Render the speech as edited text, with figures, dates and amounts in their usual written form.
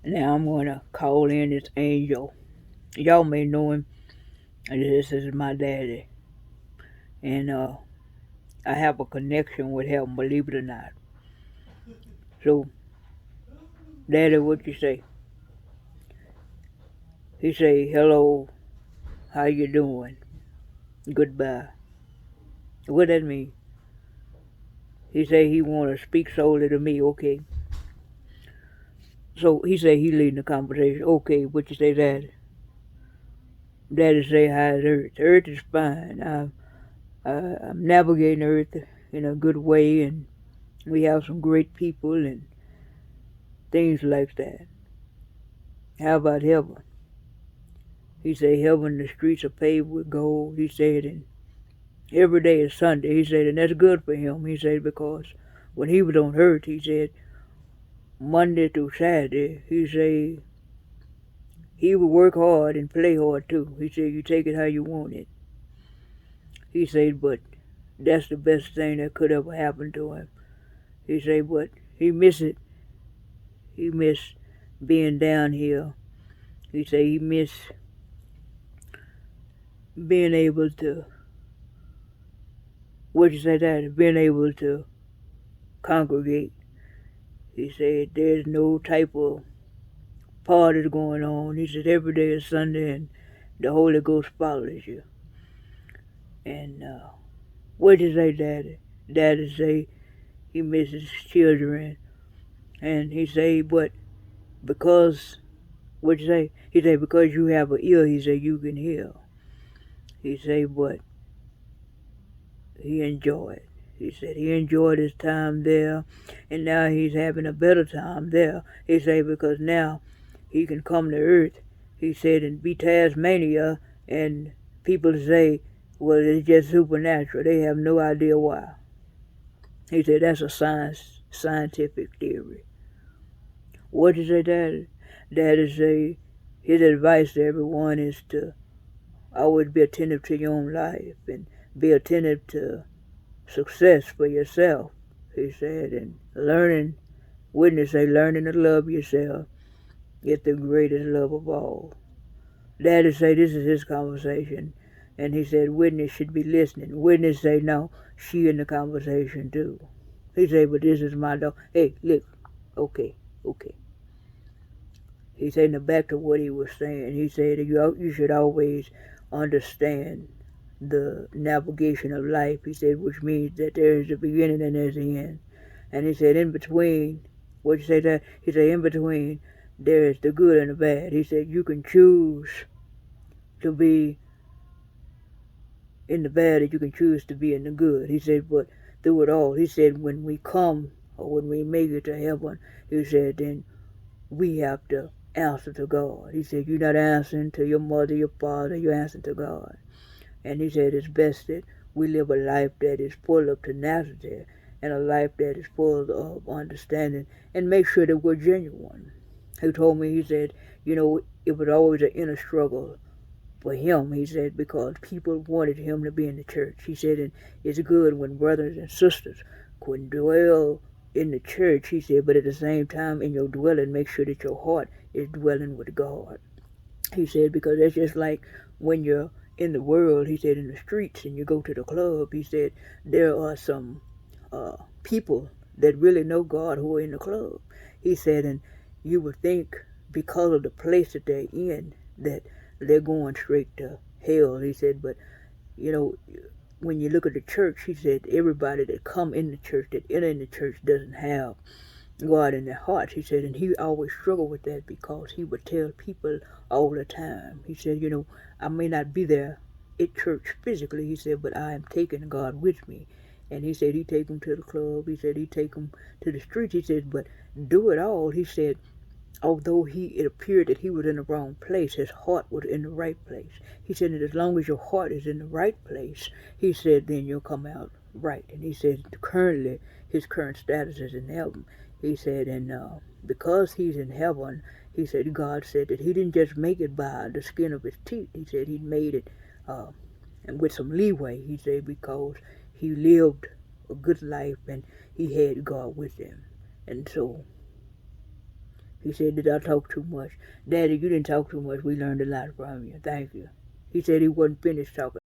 Now I'm going to call in this angel. Y'all may know him. This is my daddy. And I have a connection with him, believe it or not. So, daddy, what you say? He say, hello, how you doing? Goodbye. What that mean? He say he want to speak solely to me, okay. So he say he leading the conversation. Okay, what you say, daddy? Daddy say, how's Earth? Earth is fine. I'm navigating Earth in a good way, and we have some great people and things like that. How about heaven? He said, heaven, the streets are paved with gold. He said, and every day is Sunday. He said, and that's good for him. He said, because when he was on earth, he said, Monday through Saturday, he said, he would work hard and play hard too. He said, you take it how you want it. He said, but that's the best thing that could ever happen to him. He said, but he miss it. He miss being down here. He said he miss being able to, what you say that, being able to congregate. He said there's no type of parties going on. He said every day is Sunday and the Holy Ghost follows you. And what you say, Daddy? Daddy say he misses children. And he say, but because, what you say? He say, because you have an ear, he say, you can hear. He say, but he enjoyed. He said he enjoyed his time there, and now he's having a better time there. He said because now he can come to Earth. He said and be Tasmania, and people say, well, it's just supernatural. They have no idea why. He said that's a scientific theory. What did he say, Daddy? Daddy say his advice to everyone is to always be attentive to your own life and be attentive to success for yourself, he said, and learning, witness say, learning to love yourself is the greatest love of all. Daddy say this is his conversation, and he said witness should be listening. Witness say no, she in the conversation too. He said, but this is my dog. Hey, look, okay. He said, now back to what he was saying. He said you should always understand the navigation of life. He said, which means that there is a beginning and there's the end. And he said, in between, what you say that? He said, in between, there is the good and the bad. He said, you can choose to be in the bad or you can choose to be in the good. He said, but through it all, he said, when we come or when we make it to heaven, he said, then we have to answer to God. He said, you're not answering to your mother, your father, you're answering to God. And he said it's best that we live a life that is full of tenacity and a life that is full of understanding and make sure that we're genuine. He told me, he said, it was always an inner struggle for him, he said, because people wanted him to be in the church. He said, and it's good when brothers and sisters could dwell in the church, he said, but at the same time in your dwelling, make sure that your heart is dwelling with God. He said, because that's just like when you're in the world, he said, in the streets and you go to the club, he said, there are some people that really know God who are in the club. He said, and you would think because of the place that they're in that they're going straight to hell. He said, but you know, when you look at the church, he said, everybody that come in the church, that enter in the church doesn't have God in their hearts. He said, and he always struggled with that because he would tell people all the time. He said, I may not be there at church physically, he said, but I am taking God with me. And he said he take them to the club. He said he take them to the streets. He said, but do it all. He said, although it appeared that he was in the wrong place, his heart was in the right place. He said that as long as your heart is in the right place, he said, then you'll come out right. And he said currently his current status is in heaven. He said, and because he's in heaven, he said God said that he didn't just make it by the skin of his teeth. He said he made it and with some leeway. He said because he lived a good life and he had God with him. And so He said, did I talk too much? Daddy, you didn't talk too much. We learned a lot from you. Thank you. He said he wasn't finished talking.